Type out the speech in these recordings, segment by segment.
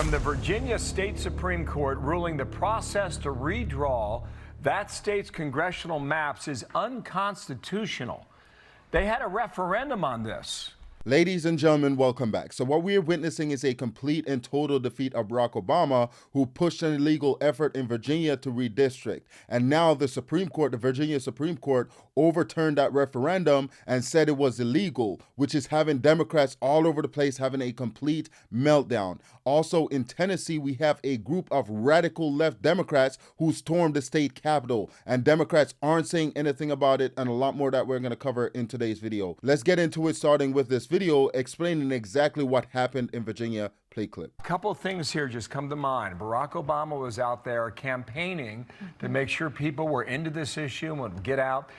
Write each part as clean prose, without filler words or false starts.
From the Virginia State Supreme Court ruling the process to redraw that state's congressional maps is unconstitutional. They had a referendum on this. Ladies and gentlemen, welcome back. So what we're witnessing is a complete and total defeat of Barack Obama, who pushed an illegal effort in Virginia to redistrict. And now the Supreme Court, the Virginia Supreme Court, overturned that referendum and said it was illegal, which is having Democrats all over the place having a complete meltdown. Also in Tennessee, we have a group of radical left Democrats who stormed the state capitol, and Democrats aren't saying anything about it, and a lot more that we're going to cover in today's video. Let's get into it, starting with this video explaining exactly what happened in Virginia. Play clip. A couple of things here just come to mind. Barack Obama was out there campaigning to make sure people were into this issue and would get out.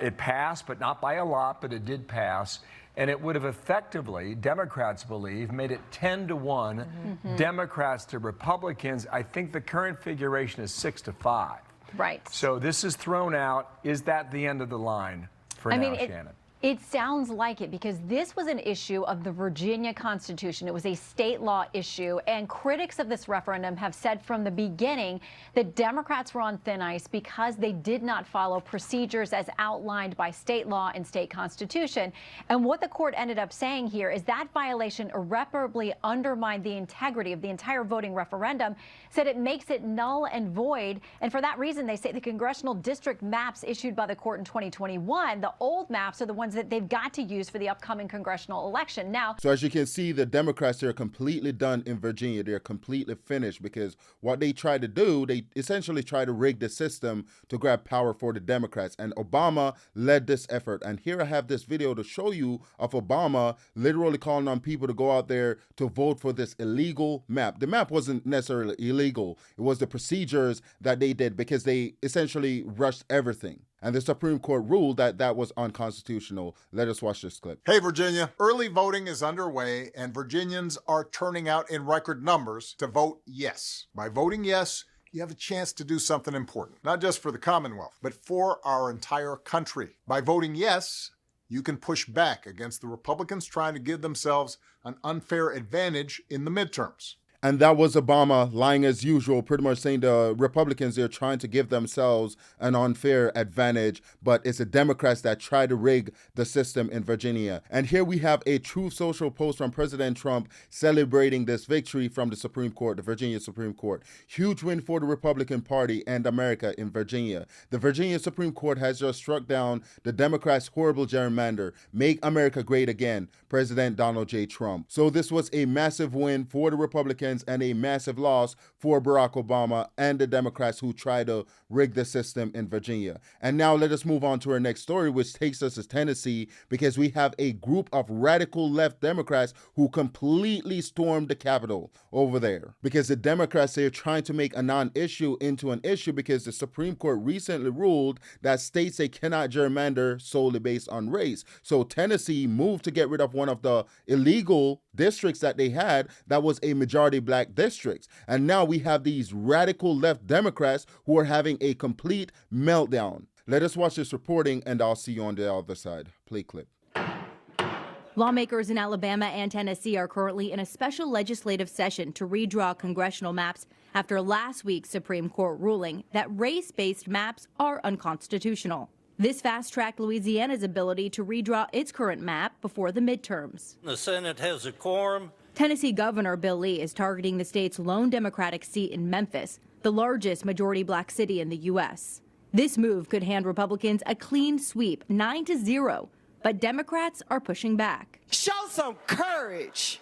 It passed, but not by a lot, but it did pass. And it would have effectively, Democrats believe, made it 10-1 Democrats to Republicans. I think the current figuration is 6-5. Right. So this is thrown out. Is that the end of the line for now, Shannon? It sounds like it, because this was an issue of the Virginia Constitution. It was a state law issue, and critics of this referendum have said from the beginning that Democrats were on thin ice because they did not follow procedures as outlined by state law and state constitution. And what the court ended up saying here is that violation irreparably undermined the integrity of the entire voting referendum, said it makes it null and void. And for that reason, they say the congressional district maps issued by the court in 2021, the old maps are the ones that they've got to use for the upcoming congressional election. Now, so as you can see, the Democrats, they're completely done in Virginia. They're completely finished, because what they try to do, they essentially try to rig the system to grab power for the Democrats. And Obama led this effort. And here I have this video to show you of Obama literally calling on people to go out there to vote for this illegal map. The map wasn't necessarily illegal. It was the procedures that they did, because they essentially rushed everything. And the Supreme Court ruled that that was unconstitutional. Let us watch this clip. Hey, Virginia. Early voting is underway, and Virginians are turning out in record numbers to vote yes. By voting yes, you have a chance to do something important, not just for the Commonwealth, but for our entire country. By voting yes, you can push back against the Republicans trying to give themselves an unfair advantage in the midterms. And that was Obama lying as usual, pretty much saying the Republicans, they're trying to give themselves an unfair advantage, but it's the Democrats that try to rig the system in Virginia. And here we have a Truth Social post from President Trump celebrating this victory from the Supreme Court, the Virginia Supreme Court. Huge win for the Republican Party and America in Virginia. The Virginia Supreme Court has just struck down the Democrats' horrible gerrymander. Make America great again, President Donald J. Trump. So this was a massive win for the Republicans and a massive loss for Barack Obama and the Democrats who try to rig the system in Virginia. And now let us move on to our next story, which takes us to Tennessee, because we have a group of radical left Democrats who completely stormed the Capitol over there. Because the Democrats, they're trying to make a non-issue into an issue, because the Supreme Court recently ruled that states, they cannot gerrymander solely based on race. So Tennessee moved to get rid of one of the illegal districts that they had that was a majority black districts. And now we have these radical left Democrats who are having a complete meltdown. Let us watch this reporting, and I'll see you on the other side. Play clip. Lawmakers in Alabama and Tennessee are currently in a special legislative session to redraw congressional maps after last week's Supreme Court ruling that race-based maps are unconstitutional. This fast-tracked Louisiana's ability to redraw its current map before the midterms. The Senate has a quorum. Tennessee Governor Bill Lee is targeting the state's lone Democratic seat in Memphis, the largest majority black city in the U.S. This move could hand Republicans a clean sweep, 9-0, but Democrats are pushing back. Show some courage.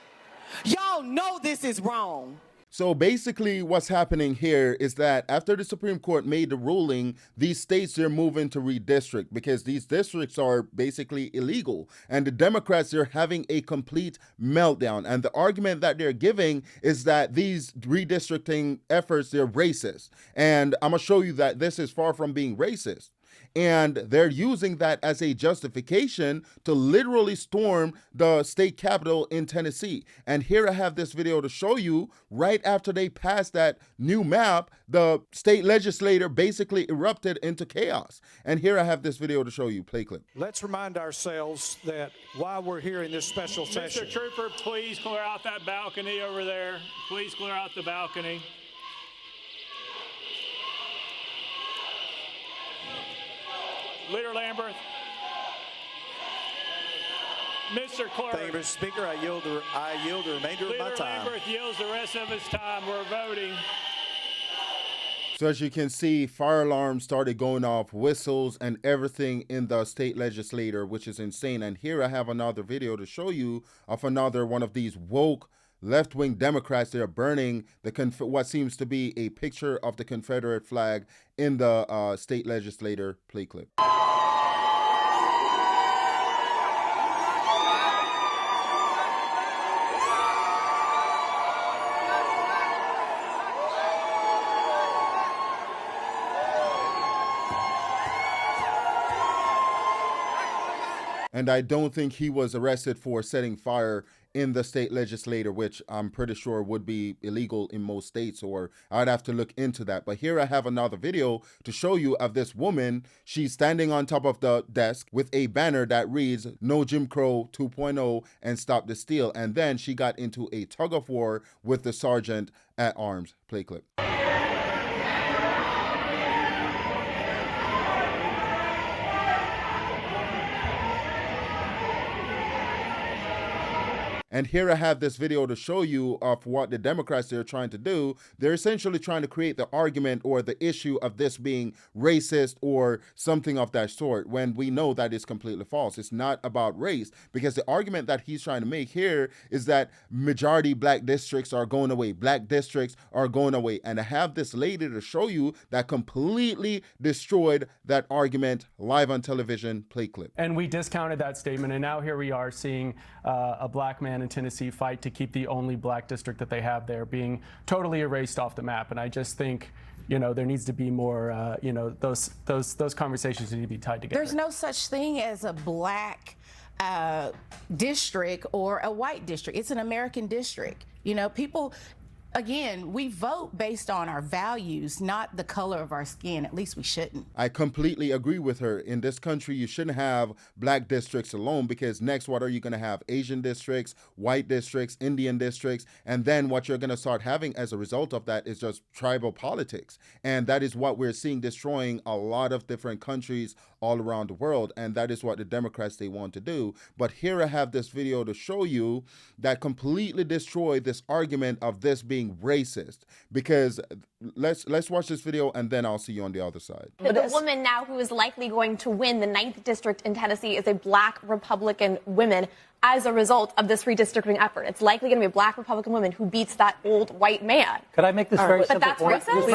Y'all know this is wrong. So basically what's happening here is that after the Supreme Court made the ruling, these states, they're moving to redistrict, because these districts are basically illegal. And the Democrats, they're having a complete meltdown. And the argument that they're giving is that these redistricting efforts, they're racist. And I'm going to show you that this is far from being racist. And they're using that as a justification to literally storm the state capitol in Tennessee. And here I have this video to show you. Right after they passed that new map, the state legislature basically erupted into chaos. And here I have this video to show you. Play clip. Let's remind ourselves that while we're here in this special session. Mr. Trooper, please clear out that balcony over there. Please clear out the balcony. Leader Lamberth. Mr. Clerk. Thank you, Mr. Speaker. I yield the remainder of my time. Leader Lamberth yields the rest of his time. We're voting. So as you can see, fire alarms started going off, whistles and everything in the state legislature, which is insane. And here I have another video to show you of another one of these woke left-wing Democrats. They're burning what seems to be a picture of the Confederate flag in the state legislature. Play clip. And I don't think he was arrested for setting fire in the state legislature, which I'm pretty sure would be illegal in most states, or I'd have to look into that. But here I have another video to show you of this woman. She's standing on top of the desk with a banner that reads, "No Jim Crow 2.0 and Stop the Steal." And then she got into a tug of war with the sergeant at arms. Play clip. And here I have this video to show you of what the Democrats are trying to do. They're essentially trying to create the argument or the issue of this being racist or something of that sort, when we know that is completely false. It's not about race, because the argument that he's trying to make here is that majority black districts are going away. Black districts are going away. And I have this lady to show you that completely destroyed that argument live on television. Play clip. And we discounted that statement, and now here we are seeing a black man in Tennessee fight to keep the only black district that they have there being totally erased off the map. And I just think, you know, there needs to be more, you know, those conversations need to be tied together. There's no such thing as a black district or a white district. It's an American district. You know, people, again, we vote based on our values, not the color of our skin. At least we shouldn't. I completely agree with her. In this country, you shouldn't have black districts alone, because next, what are you going to have? Asian districts, white districts, Indian districts. And then what you're going to start having as a result of that is just tribal politics. And that is what we're seeing destroying a lot of different countries all around the world. And that is what the Democrats, they want to do. But here I have this video to show you that completely destroyed this argument of this being racist, because let's watch this video and then I'll see you on the other side. The woman now who is likely going to win the 9th district in Tennessee is a black Republican woman as a result of this redistricting effort. It's likely going to be a black Republican woman who beats that old white man. Could I make this very simple? But that's racist?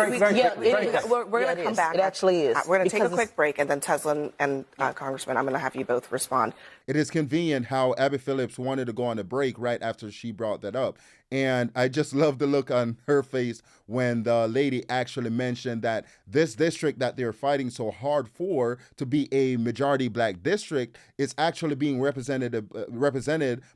We're going to come back. It actually is. We're going to take a quick break, and then Tesla and Congressman, I'm going to have you both respond. It is convenient how Abby Phillips wanted to go on a break right after she brought that up. And I just love the look on her face when the lady actually mentioned that this district that they're fighting so hard for to be a majority black district is actually being represented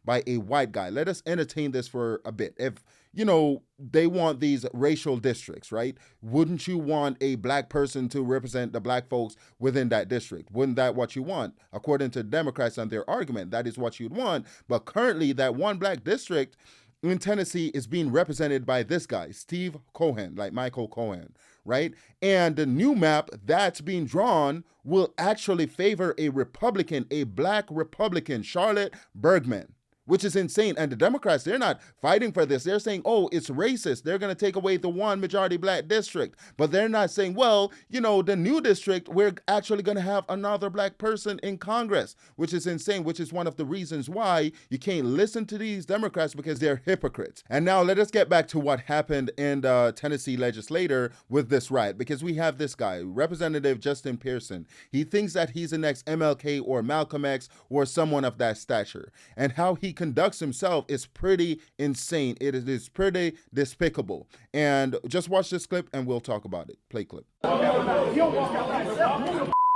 by a white guy. Let us entertain this for a bit. If, you know, they want these racial districts, right? Wouldn't you want a black person to represent the black folks within that district? Wouldn't that what you want? According to Democrats and their argument, that is what you'd want. But currently, that one black district in Tennessee is being represented by this guy, Steve Cohen, like Michael Cohen, right? And the new map that's being drawn will actually favor a Republican, a black Republican, Charlotte Bergman, which is insane. And the Democrats, they're not fighting for this. They're saying, oh, it's racist. They're going to take away the one majority black district. But they're not saying, well, you know, the new district, we're actually going to have another black person in Congress, which is insane, which is one of the reasons why you can't listen to these Democrats, because they're hypocrites. And now let us get back to what happened in the Tennessee legislature with this riot, because we have this guy, Representative Justin Pearson. He thinks that he's the next MLK or Malcolm X or someone of that stature. And how he conducts himself is pretty insane. It is pretty despicable. And just watch this clip and we'll talk about it. Play clip.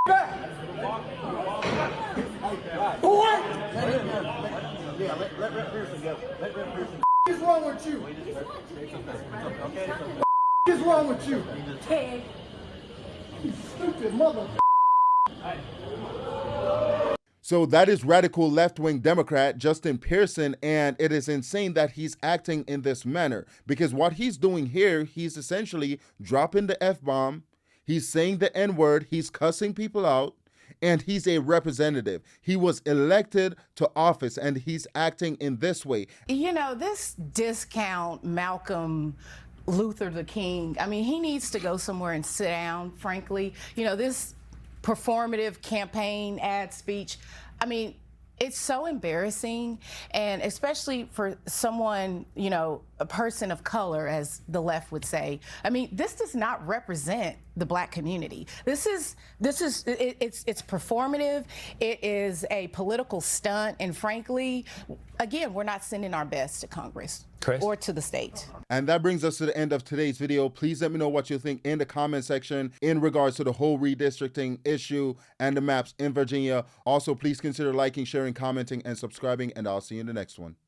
What is wrong with you? What is wrong with you? You stupid mother. So that is radical left-wing Democrat Justin Pearson, and it is insane that he's acting in this manner, because what he's doing here, he's essentially dropping the F-bomb, he's saying the N-word, he's cussing people out, and he's a representative. He was elected to office, and he's acting in this way. You know, this discount Malcolm Luther the King, I mean, he needs to go somewhere and sit down, frankly. You know, this performative campaign ad speech, I mean, it's so embarrassing, and especially for someone, you know, a person of color, as the left would say. I mean, this does not represent the Black community. It's performative. It is a political stunt, and frankly, again, we're not sending our best to Congress. Chris? Or to the state. And that brings us to the end of today's video. Please let me know what you think in the comment section in regards to the whole redistricting issue and the maps in Virginia. Also, please consider liking, sharing, commenting, and subscribing, and I'll see you in the next one.